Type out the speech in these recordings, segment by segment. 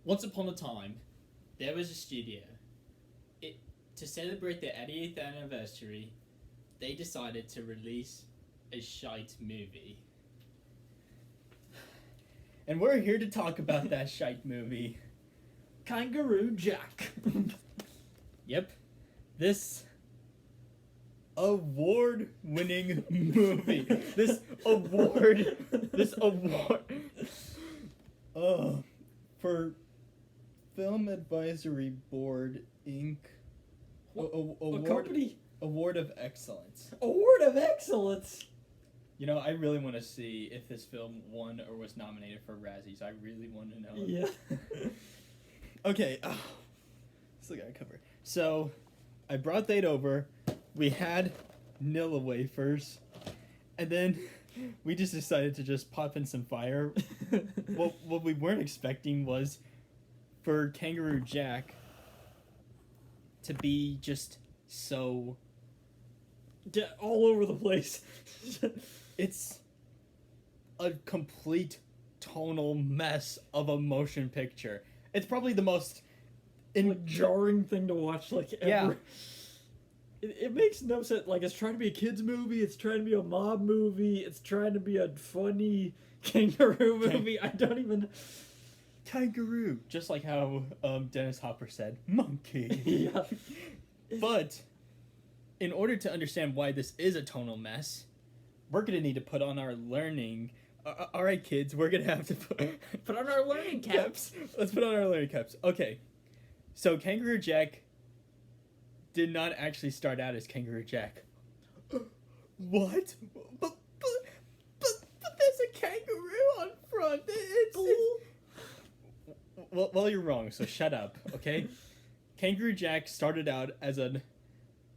Once upon a time, there was a studio. It To celebrate their 80th anniversary, they decided to release a shite movie. And we're here to talk about that shite movie. Kangaroo Jack. Yep. This award-winning movie. This award. For Film Advisory Board Inc. A company? Award of Excellence. Award of Excellence. You know, I really want to see if this film won or was nominated for Razzies. I really want to know. Yeah. Okay. Still got to cover. So, I brought Thade over. We had Nilla wafers. And then we just decided to just pop in some fire. What we weren't expecting was for Kangaroo Jack to be just so... Yeah, all over the place. It's a complete tonal mess of a motion picture. It's probably the most jarring thing to watch, ever. Yeah. It makes no sense. It's trying to be a kids movie. It's trying to be a mob movie. It's trying to be a funny kangaroo movie. I don't even... Kangaroo. Just like how Dennis Hopper said, monkey. Yeah. But in order to understand why this is a tonal mess, we're going to need to put on our learning... all right, kids, we're going to have to put on our learning caps. Let's put on our learning caps. Okay. So Kangaroo Jack did not actually start out as Kangaroo Jack. What? But there's a kangaroo on front. Well, you're wrong, so shut up, okay? Kangaroo Jack started out as a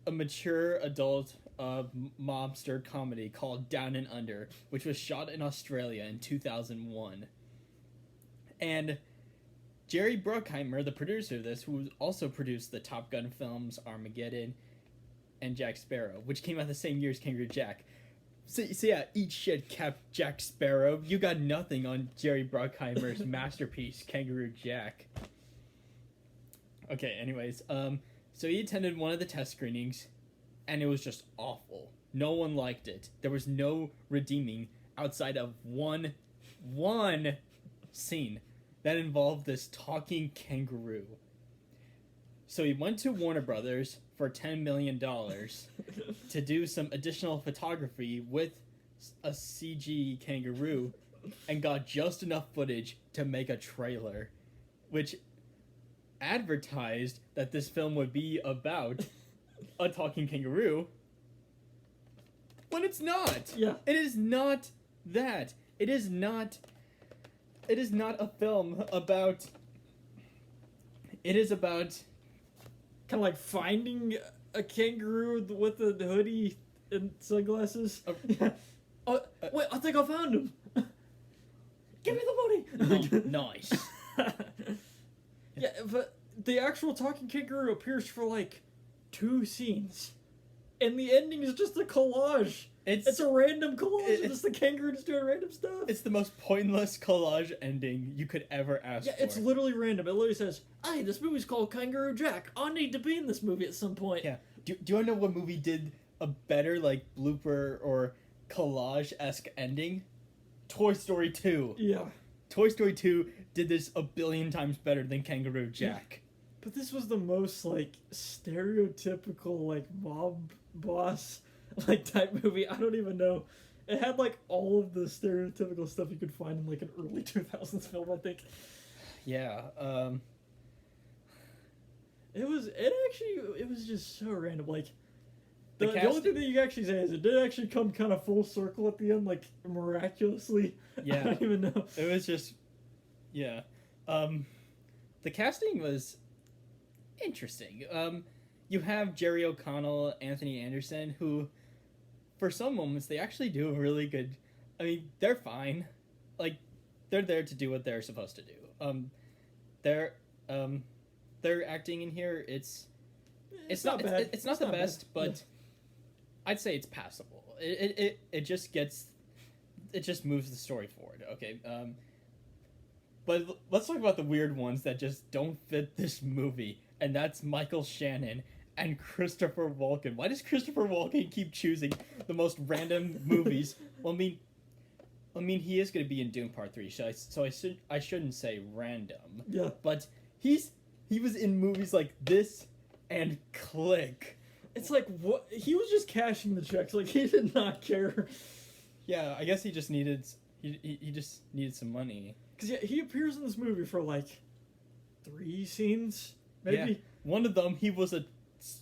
mature adult mobster comedy called Down and Under, which was shot in Australia in 2001. And Jerry Bruckheimer, the producer of this, who also produced the Top Gun films Armageddon and Jack Sparrow, which came out the same year as Kangaroo Jack. So yeah, eat shit, Jack Sparrow. You got nothing on Jerry Bruckheimer's masterpiece, Kangaroo Jack. Okay, anyways, so he attended one of the test screenings, and it was just awful. No one liked it. There was no redeeming outside of one scene that involved this talking kangaroo. So he went to Warner Brothers for $10 million to do some additional photography with a CG kangaroo and got just enough footage to make a trailer, which advertised that this film would be about a talking kangaroo when it's not. Yeah. It is not that. It is not a film about... It is about... Kind of like finding a kangaroo with a hoodie and sunglasses. Wait, I think I found him. Give me the money. Nice. Yeah, but the actual talking kangaroo appears for 2 scenes. And the ending is just a collage. It's a random collage. It's the kangaroo just doing random stuff. It's the most pointless collage ending you could ever ask for. Yeah, it's literally random. It literally says, hey, this movie's called Kangaroo Jack. I need to be in this movie at some point. Yeah. Do you want to know what movie did a better, blooper or collage-esque ending? Toy Story 2. Yeah. Toy Story 2 did this a billion times better than Kangaroo Jack. Yeah. But this was the most, stereotypical, mob boss... type movie. I don't even know. It had all of the stereotypical stuff you could find in an early 2000s film, I think. Yeah. It was just so random. The only thing that you can actually say is it did actually come kind of full circle at the end, miraculously. Yeah. I don't even know. It was just, yeah. The casting was interesting. You have Jerry O'Connell, Anthony Anderson, who, for some moments, they actually do a really good... I mean, they're fine. They're there to do what they're supposed to do. Their acting in here, it's not bad. It's not the best, but yeah. I'd say it's passable. It just moves the story forward. Okay. But let's talk about the weird ones that just don't fit this movie, and that's Michael Shannon and Christopher Walken. Why does Christopher Walken keep choosing the most random movies? Well, I mean, he is going to be in Dune Part 3, I shouldn't say random. Yeah. But he was in movies like this and Click. It's like, what? He was just cashing the checks. Like, he did not care. Yeah, I guess he just needed some money. Because, yeah, he appears in this movie for, like, 3 scenes, maybe? Yeah. One of them, he was a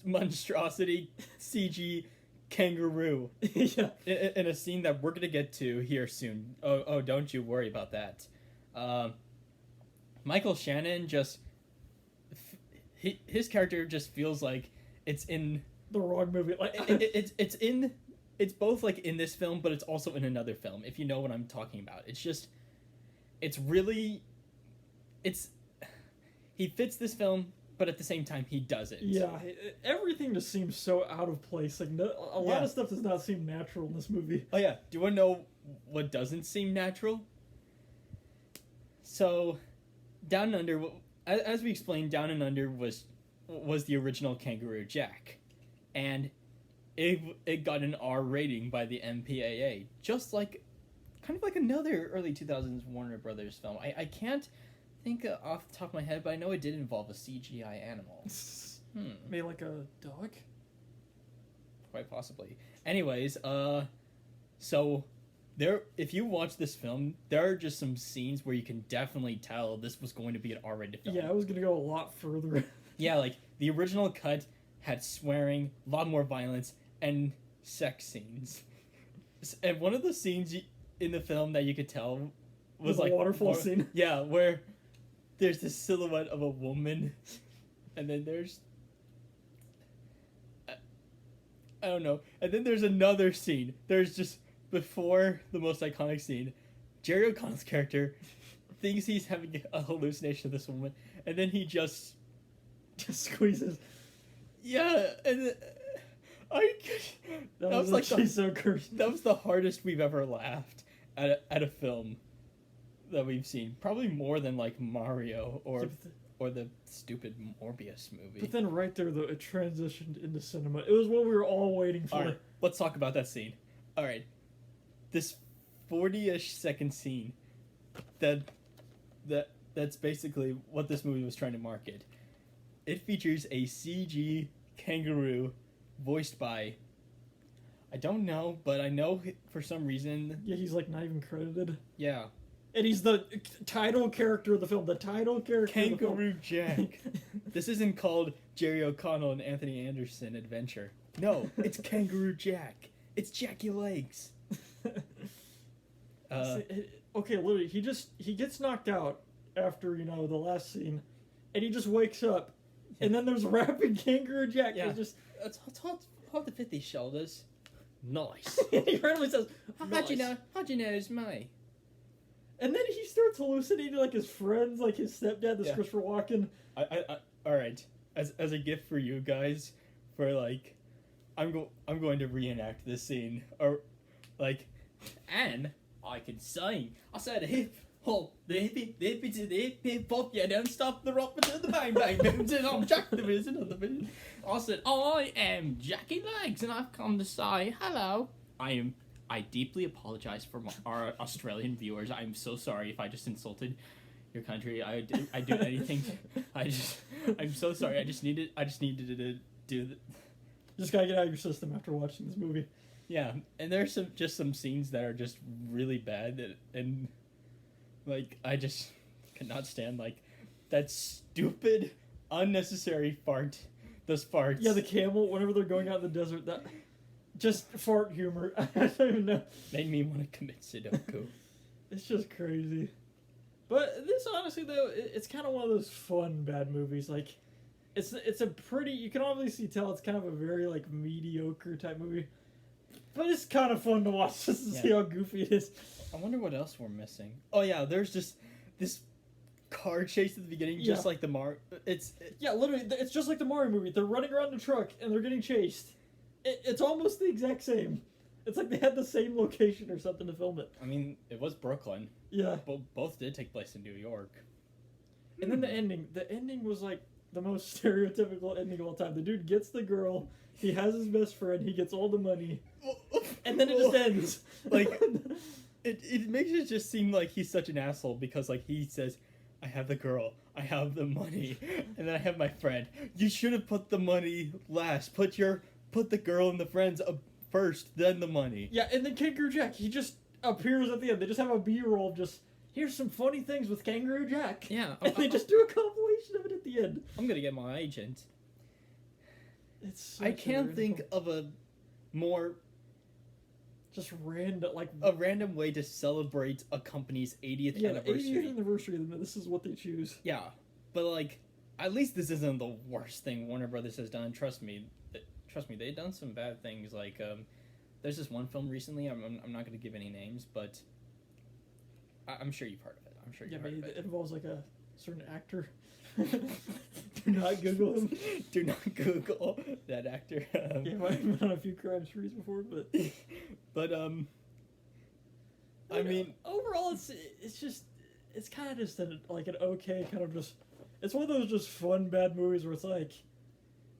monstrosity CG kangaroo. Yeah. In a scene that we're going to get to here soon. Oh, don't you worry about that. Michael Shannon just... his character just feels like it's in... the wrong movie. Like it's both like in this film, but it's also in another film, if you know what I'm talking about. He fits this film, but at the same time he doesn't. Yeah, everything just seems so out of place. Like a lot of stuff does not seem natural in this movie. Oh yeah, do you want to know what doesn't seem natural? So, Down and Under, as we explained, Down and Under was the original Kangaroo Jack, and it got an R rating by the MPAA, just like kind of like another early 2000s Warner Brothers film. I can't think off the top of my head, but I know it did involve a CGI animal. Maybe like a dog? Quite possibly. Anyways, so if you watch this film, there are just some scenes where you can definitely tell this was going to be an R-rated film. Yeah, I was going to go a lot further. Yeah, like, the original cut had swearing, a lot more violence, and sex scenes. And one of the scenes in the film that you could tell was like... the waterfall scene? Yeah, where there's this silhouette of a woman, and then there's... I don't know. And then there's another scene. There's just, before the most iconic scene, Jerry O'Connell's character thinks he's having a hallucination of this woman, and then he just squeezes. Yeah, and that was like so cursed. That was the hardest we've ever laughed at a film that we've seen. Probably more than like Mario or the stupid Morbius movie. But then right there, though, it transitioned into cinema. It was what we were all waiting for. All right, let's talk about that scene. All right, this 40-ish second scene that's basically what this movie was trying to market. It features a CG kangaroo voiced by, I don't know, but I know for some reason... Yeah, he's like not even credited. Yeah. And he's the title character of the film. The title character Kangaroo of the film. Jack. This isn't called Jerry O'Connell and Anthony Anderson Adventure. No, it's Kangaroo Jack. It's Jackie Legs. Okay, literally, he gets knocked out after, the last scene, and he just wakes up, and then there's rapping Kangaroo Jack. Yeah. It's how to fit these shoulders. Nice. He randomly says, How'd you know it's me? And then he starts hallucinating like his friends, like his stepdad, this Yeah. Christopher Walken. I all right. As a gift for you guys, for like, I'm going to reenact this scene, or like, and I can sing. I said hip hop, the hippie to the hip hop. Yeah, don't stop the rock to the bang bang boom. I'm Jack the Wizard of the Vision. I said I am Jackie Legs, and I've come to say hello. I deeply apologize for our Australian viewers. I'm so sorry if I just insulted your country. I do anything. I'm so sorry. I just needed to do the... Just gotta get out of your system after watching this movie. Yeah, and there's some scenes that are just really bad, and like I just cannot stand like that stupid, unnecessary fart. Those farts. Yeah, the camel. Whenever they're going out in the desert, that just fart humor. I don't even know. Made me want to commit Sudoku. It's just crazy. But this, honestly, though, it's kind of one of those fun bad movies. Like, it's a pretty... You can obviously tell it's kind of a very, like, mediocre type movie. But it's kind of fun to watch just to see how goofy it is. I wonder what else we're missing. Oh, yeah, there's just this car chase at the beginning, just like the Mario... Yeah, literally, it's just like the Mario movie. They're running around the truck, and they're getting chased. It's almost the exact same. It's like they had the same location or something to film it. I mean, it was Brooklyn. Yeah. Both did take place in New York. And then the ending was like the most stereotypical ending of all time. The dude gets the girl, he has his best friend, he gets all the money, and then it just ends. Like, it makes it just seem like he's such an asshole because, like, he says, I have the girl, I have the money, and then I have my friend. You should have put the money last. Put the girl and the friends up first, then the money. Yeah, and then Kangaroo Jack, he just appears at the end. They just have a B-roll of just, here's some funny things with Kangaroo Jack. Yeah. And they just do a compilation of it at the end. I'm gonna get my agent. It's I can't think of a more... just random, like... a random way to celebrate a company's 80th anniversary. 80th anniversary, and this is what they choose. Yeah, but, like, at least this isn't the worst thing Warner Brothers has done. Trust me, they've done some bad things. Like, there's this one film recently, I'm not going to give any names, but I'm sure you've heard of it. I'm sure you've heard of it. It involves, like, a certain actor. Do not Google him. Do not Google that actor. Yeah, I've been on a few crime sprees before, but... but, I mean... Overall, it's kind of just an okay kind of just... It's one of those just fun, bad movies where it's like...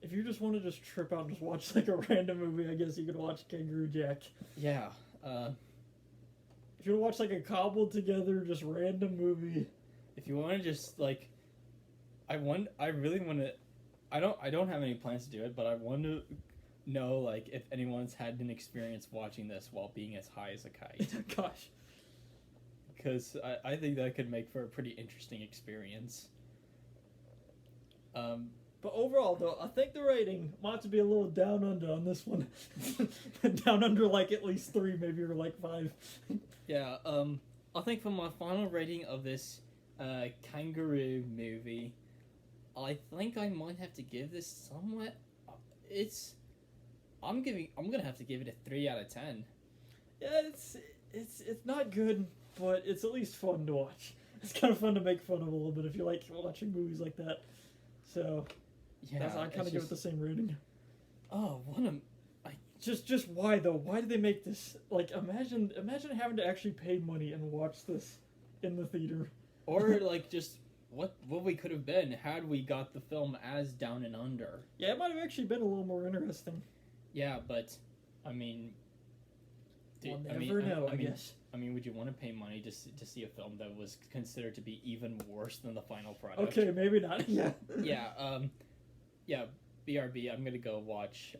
If you just want to just trip out and just watch, like, a random movie, I guess you could watch Kangaroo Jack. Yeah, If you want to watch, like, a cobbled together, just random movie... If you want to just, like... I really want to... I don't have any plans to do it, but I want to know, like, if anyone's had an experience watching this while being as high as a kite. Gosh. Because I think that could make for a pretty interesting experience. But overall, though, I think the rating might have to be a little down under on this one. Down under, like, at least 3, maybe, or, like, 5. Yeah, I think for my final rating of this Kangaroo movie, I think I might have to give this somewhat... I'm gonna have to give it a 3 out of 10. Yeah, it's not good, but it's at least fun to watch. It's kind of fun to make fun of a little bit if you like watching movies like that. So, yeah, I kind of give it the same rating. Oh, Just why though? Why did they make this? Like, imagine having to actually pay money and watch this in the theater. Or like just what we could have been had we got the film as Down and Under. Yeah, it might have actually been a little more interesting. Yeah, but I mean, We'll never know, I guess. I mean, would you want to pay money to see a film that was considered to be even worse than the final product? Okay, maybe not. Yeah. Yeah. BRB. I'm gonna go watch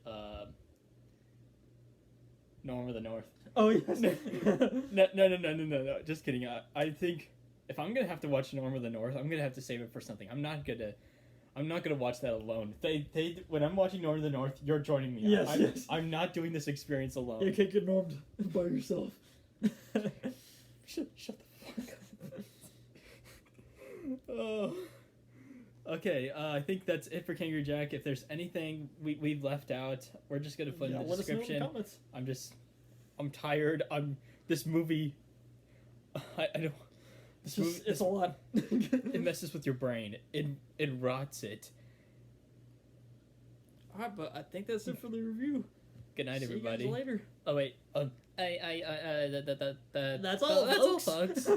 Norm of the North. Oh yes. No. Just kidding. I think if I'm gonna have to watch Norm of the North, I'm gonna have to save it for something. I'm not gonna watch that alone. When I'm watching Norm of the North, you're joining me. Yes. I'm not doing this experience alone. You can't get normed by yourself. Shut the fuck up. Oh. Okay, I think that's it for Kangaroo Jack. If there's anything we've left out, we're just gonna put in the description. Let us know in the comments. I'm tired. This movie. I don't. It's a lot. It messes with your brain. It rots it. Alright, but I think that's it for the review. Good night, everybody. See you guys later. Oh wait. That's all, folks.